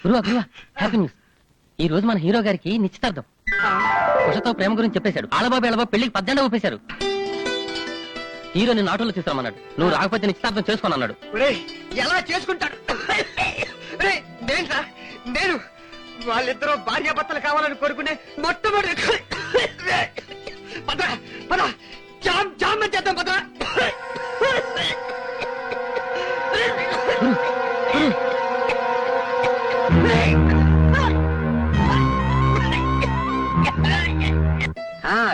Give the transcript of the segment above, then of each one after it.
గురువా happy news. ఈ రోజు మన హీరో గారికి నిశ్చితార్థం. కుషతో ప్రేమ గురించి చెప్పేశాడు. ఆలబాబు ఎలబాబు పెళ్లికి 18 ఊపేశారు. హీరో నిన్ను ఆటోలో తీసుకురామన్నాడు. నువ్వు రాకపోతే నిశ్చితార్థం చేసుకోనన్నాడు. ఎలా చేసుకుంటాడు? నేను వాళ్ళిద్దరూ భార్యాభర్తలు కావాలని కోరుకునే మొట్టమొదటి జామ్ చేద్దాం పద.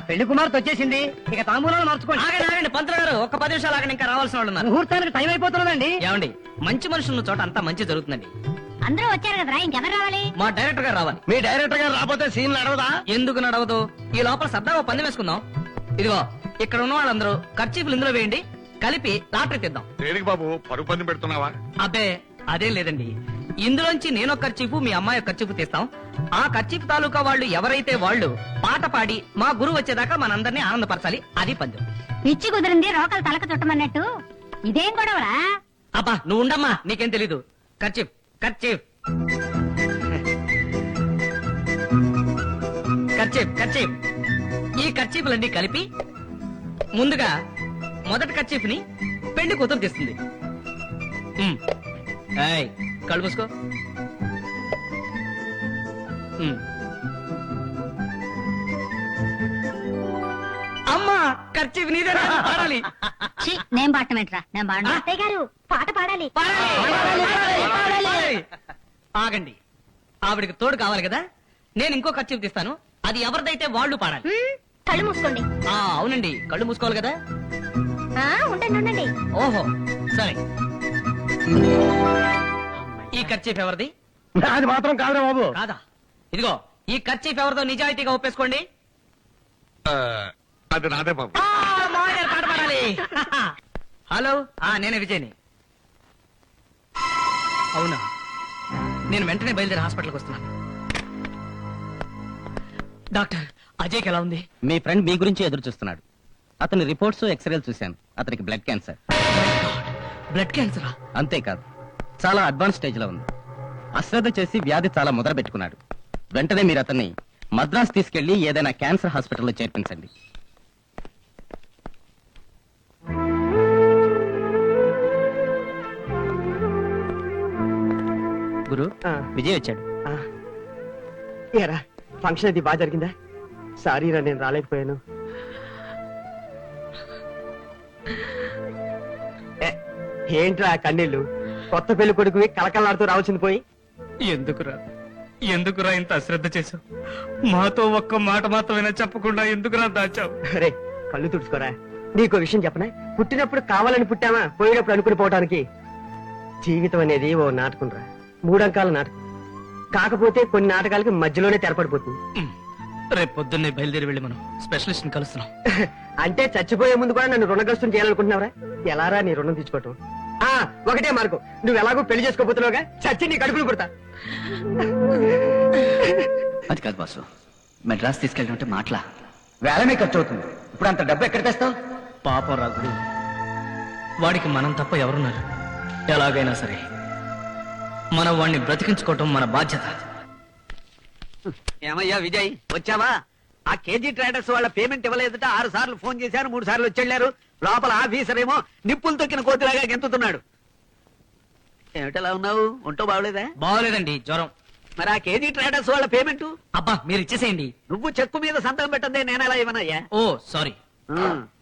పెళ్లి కుమార్తె వచ్చేసింది. ఇక తాంబూలాలు మార్చుకోండి. ఆగండి పంతులు గారు, ఒక్క 10 నిమిషాలు ఆగండి, ఇంకా రావాల్సిన వాళ్ళు ఉన్నారు. ముహూర్తానికి టైం అయిపోతున్నదండి. ఏమండి, మంచి మనుషుల చోట అంతా మంచి జరుగుతుందండి. అందరూ వచ్చారు కదరా, ఇంకెవరు రావాలి? మా డైరెక్టర్ గారు రావాలి. మీ డైరెక్టర్ గారు రాకపోతే సీన్ నడవదా? ఎందుకు నడవదు? ఈ లోపల సరదాగా పందెం వేసుకుందాం. ఇదిగో ఇక్కడ ఉన్న వాళ్ళందరూ ఖర్చీపులు ఇందులో వేయండి, కలిపి లాటరీ తీద్దాం. దేనికి బాబు పరుగు పంది పెడుతున్నావా? అబ్బే అదేం లేదండి, ఇందులోంచి నేను ఖర్చీపు మీ అమ్మాయి ఖర్చీపు తీస్తాం. ఆ ఖర్చీపు తాలూకా వాళ్ళు ఎవరైతే వాళ్ళు పాట పాడి మా గురువు వచ్చేదాకా మనందరినీ ఆనందపరచాలి. అది పందెం. పిచ్చి కుదిరింది రోకలు తలక చుట్టమన్నట్టు ఇదేం గొడవరా? అబ్బా నువ్వు ఉండమ్మా, నీకేం తెలీదు. ఖర్చీప్ ఖర్చీప్ ఖర్చీప్ ఖర్చీప్ ఈ ఖర్చీపులన్నీ కలిపి ముందుగా మొదటి ఖర్చీపుని పెళ్లి కూతురు తీస్తుంది. కళ్ళు మూసుకో. అమ్మా ఖర్చీపు నీదే, పాడాలి. నేను పాడటమేంట్రా? నేను పాడను. అత్తయ్య గారు పాట పాడాలి. ఆగండి, ఆవిడికి తోడు కావాలి కదా. నేను ఇంకో ఖర్చీపు తీస్తాను, అది ఎవరిదైతే వాళ్ళు పాడాలి. కళ్ళు మూసుకోండి. అవునండి, కళ్ళు మూసుకోవాలి కదా. ఉండండి ఉండండి. ఓహో సరే. ఈ ఖర్చీఫ్ ఎవరిది? అది మాత్రం కాదురా బాబు. కాదా? ఇదిగో ఈ ఖర్చీఫ్ ఎవరిదో నిజాయితీగా ఒప్పేసుకోండి. అది నాదే బాబు. మామయ్య గారు పాట పాడాలి. హలో, నేనే విజయ్ని. అవునా, నేను వెంటనే బయలుదేరి హాస్పిటల్కి వస్తున్నాను. డాక్టర్, అజయ్కి ఎలా ఉంది? మీ ఫ్రెండ్ మీ గురించి ఎదురు చూస్తున్నాడు. అతని రిపోర్ట్స్ ఎక్స్రేలు చూశాను. అతనికి బ్లడ్ క్యాన్సర్. బ్లడ్ క్యాన్సరా? అంతేకాదు, చాలా అడ్వాన్స్ స్టేజ్ లో ఉంది. అశ్రద్ధ చేసి వ్యాధి చాలా ముద్ర పెట్టుకున్నాడు. వెంటనే మీరు అతన్ని మద్రాస్ తీసుకెళ్లి ఏదైనా క్యాన్సర్ హాస్పిటల్లో చేర్పించండి. గురు, విజయ్ వచ్చాడు. ఏరా ఫంక్షన్ అది బాగా జరిగిందా? సారీరా నేను రాలేకపోయాను. ఏంట్రా కన్నీళ్ళు? కొత్త పెళ్లి కొడుకువి కలకలాడుతూ రావాల్సింది పోయి. ఎందుకురా ఇంత అశ్రద్ధ చేశావు? మాతో ఒక్క మాట మాత్రమైనా చెప్పకుండా ఎందుకురా దాచావు? అరే కళ్ళు తుడుచుకోరా. నీకో విషయం చెప్పనా? పుట్టినప్పుడు కావాలని పుట్టామా, పోయినప్పుడు అనుకుని పోవటానికి. జీవితం అనేది ఓ నాటకం రా, 3 అంకాల నాటకం. కాకపోతే కొన్ని నాటకాలకి మధ్యలోనే తెరపడిపోతుంది. రేపు పొద్దున్నే బయలుదేరి వెళ్ళి మనం స్పెషలిస్ట్ ని కలుస్తున్నాం. అంటే చచ్చిపోయే ముందు కూడా నన్ను రుణగ్రస్తం చేయాలనుకుంటున్నావురా? ఎలారా నీ రుణం తీసుకోవటం? ఒకటే మార్గం, నువ్వు ఎలాగో పెళ్లి చేసుకోబోతున్నావుగా, చచ్చి నీ కడుపులు పుడతా. అది కాదు బాసు, మెడ్రాస్ తీసుకెళ్ళినట్టు మాటలా వేలనే ఖర్చు అవుతుంది. ఇప్పుడు అంత డబ్బు ఎక్కడ తెస్తావు? పాపం రాగుడు, వాడికి మనం తప్ప ఎవరున్నారు? ఎలాగైనా సరే మనం వాడిని బ్రతికించుకోవటం మన బాధ్యత. ఏమయ్యా విజయ్, వచ్చావా? ఆ కేజీ ట్రేడర్స్ వాళ్ళ పేమెంట్ ఇవ్వలేదట. 6 సార్లు ఫోన్ చేశారు, 3 సార్లు వచ్చెళ్లారు. లోపల ఆఫీసర్ ఏమో నిప్పులు తొక్కిన కోతిలాగా గెంతుతున్నాడు. ఏమిటలా ఉన్నావు? ఒంటో బాగలేదా? బాగోలేదండి, జ్వరం. మరి ఆ కేజీ ట్రేడర్స్ వాళ్ళ పేమెంట్ అబ్బా మీరు ఇచ్చేసేయండి. నువ్వు చెక్కు మీద సంతకం పెట్టందే, నేను ఎలా ఇవ్వనయ్యా? ఓ సారీ,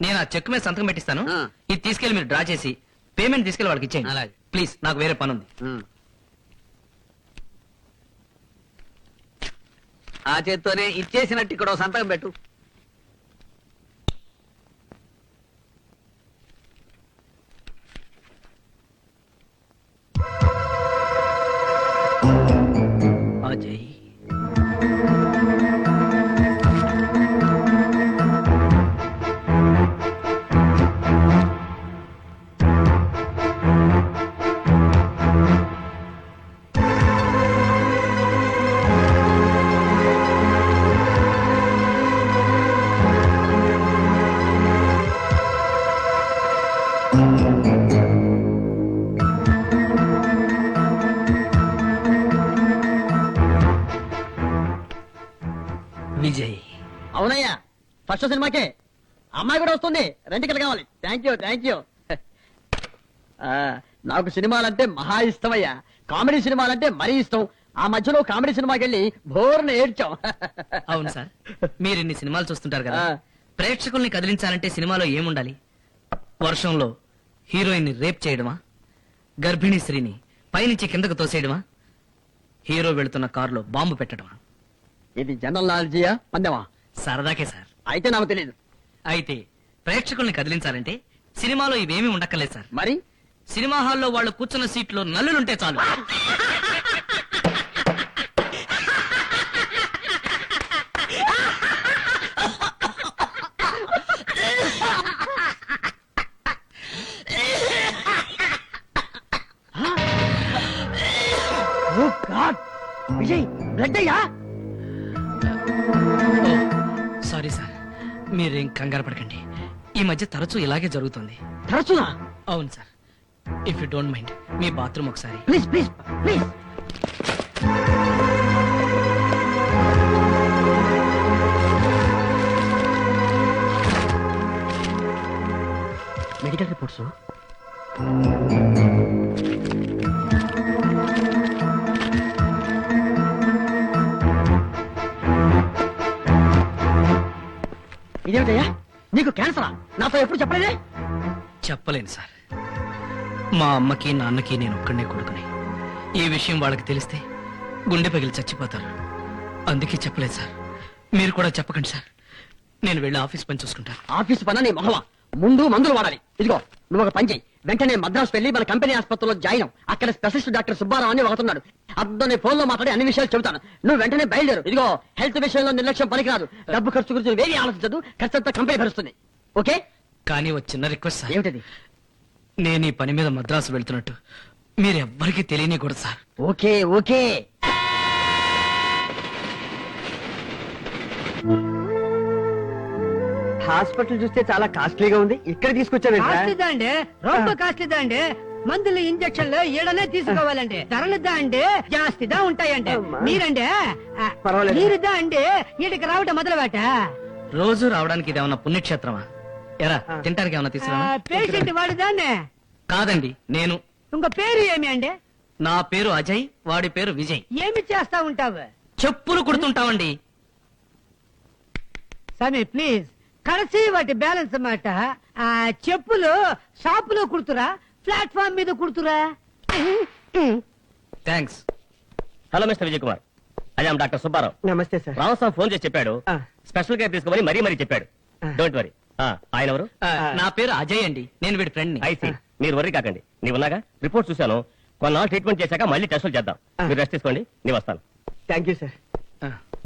నేను ఆ చెక్ మీద సంతకం పెట్టిస్తాను. ఆ. ఇది తీసుకెళ్లి మీరు డ్రా చేసి పేమెంట్ తీసుకెళ్లి వాళ్ళకి ఇచ్చేయండి. అలాగే. ప్లీజ్, నాకు వేరే పని ఉంది. ఆ చేత్తోనే ఇచ్చేసినట్టు ఇక్కడ ఓ సంతకం పెట్టు. అజయ్, ఫస్ట్ సినిమాకే అమ్మాయి కూడా వస్తుంది, రెంటికలు కావాలి. Thank you. నాకు సినిమాలంటే మహా ఇష్టమయ్యా. కామెడీ సినిమాలంటే మరీ ఇష్టం. ఆ మధ్యలో కామెడీ సినిమాకి వెళ్ళి బోర్న ఏడ్చాం. అవును సార్, మీరు ఇన్ని సినిమాలు చూస్తుంటారు కదా, ఆ. ప్రేక్షకుల్ని కదిలించాలంటే సినిమాలో ఏముండాలి? వర్షంలో హీరోయిన్ ని రేప్ చేయడమా, గర్భిణీ స్త్రీని పైనుంచి కిందకు తోసేయడమా, హీరో వెళుతున్న కారులో బాంబు పెట్టడమా? ఇది జనరల్ నాలెడ్జియా పందెమా? సరదాకే సార్. అయితే నాకు తెలియదు. అయితే ప్రేక్షకుల్ని కదిలించాలంటే సినిమాలో ఇవేమీ ఉండక్కర్లేదు సార్. మరి సినిమా హాల్లో వాళ్ళు కూర్చున్న సీట్లో నల్లులుంటే చాలు. విజయ్ బ్లడ్ అయ్యా. సారీ సార్, మీరేం కంగారు పడకండి. ఈ మధ్య తరచూ ఇలాగే జరుగుతుంది. తరచునా? అవును sir. If you don't mind me bathroom ఒకసారి. ప్లీజ్. మెడికల్ రిపోర్ట్స్ ఇదేమిటయ్యా, నీకు క్యాన్సరా? నాతో ఎప్పుడు చెప్పలేదే. చెప్పలేను సార్. మా అమ్మకి నాన్నకి నేను ఒక్కడే కొడుకుని. ఈ విషయం వాళ్ళకి తెలిస్తే గుండె పగిలి చచ్చిపోతారు. అందుకే చెప్పలేదు సార్. మీరు కూడా చెప్పకండి సార్. నేను వెళ్ళి ఆఫీస్ పని చూసుకుంటాను. ఆఫీసు పని నీ మొహమా? ముందు మందులు వాడాలి. ఇదిగో నువ్వు ఒక పని చేయి, వెంటనే మద్రాసు వెళ్ళి మన కంపెనీ ఆసుపత్రిలో జాయిన్ అవ్వు. అక్కడ స్పెషలిస్ట్ డాక్టర్ సుబ్బారావు అని ఒకతున్నాడు. అతను ఫోన్ లో మాట్లాడి అన్ని విషయాలు చెబుతాను. నువ్వు వెంటనే బయలుదేరు. ఇదిగో హెల్త్ విషయంలో నిర్లక్ష్యం పనికిరాదు. డబ్బు ఖర్చు గురించి వేరే ఆలోచించదు. ఖర్చు అంతా కంపెనీ భరుస్తుంది. ఓకే? కానీ ఒక చిన్న రిక్వెస్ట్ సార్. ఏమిటది? నేను ఈ పని మీద మద్రాసు వెళ్తున్నట్టు మీరెవ్వరికీ తెలియనికూడదు సార్. ఓకే. హాస్పిటల్ చూస్తే చాలా కాస్ట్లీగా ఉంది. ఇక్కడ తీసుకొచ్చాను. కాస్ట్లీదా అండి, ரொம்ப కాస్ట్లీదా అండి. మందులు ఇంజక్షన్లు ఈడనే తీసుకోవాలండి. ధరలుదా అండి జాస్తిదా ఉంటాయండి. అమ్మా. మీరండి పర్వాలేదు. మీరుదా అండి ఈడికి రావటం మొదలుపెట్ట. రోజు రావడానికి ఇదేమన్నా పుణ్యక్షేత్రమా? ఎరా తింటానికి ఏమన్నా తీసుకురా? పేషెంట్ వాడిదాన్ని. కాదండి, నేను. ఇంకో పేరు ఏమి అండి? నా పేరు అజయ్, వాడి పేరు విజయ్. ఏమి చేస్తా ఉంటావు? చెప్పులు కుడుతుంటావండి. సమీ ప్లీజ్, కలసి వాటి బ్యాలెన్స్ మాట. ఆ చెప్పులు షాపులో కుడుతురా, ప్లాట్ఫామ్ మీద కుడుతురా? Thanks. Hello mister Vijay Kumar, అదే డాక్టర్ సుబ్బారావు. నమస్తే సార్. రామస్వామి ఫోన్ చేసి చెప్పాడు, ఆ. స్పెషల్ కేర్ తీసుకోమని మరీ చెప్పాడు. ఆ. Don't worry. ఆయన ఎవరు? నా పేరు అజయ్ అండి, నేను వీడి ఫ్రెండ్ ని. ఐసీ. మీరు వరీ కాకండి. నీవున్నాగా రిపోర్ట్ చూశాను. కొన్నాళ్ళు ట్రీట్మెంట్ చేశాక మళ్ళీ టెస్టులు చేద్దాం. ఆ. మీరు రెస్ట్ తీసుకోండి, నేను వస్తాను. Thank you sir.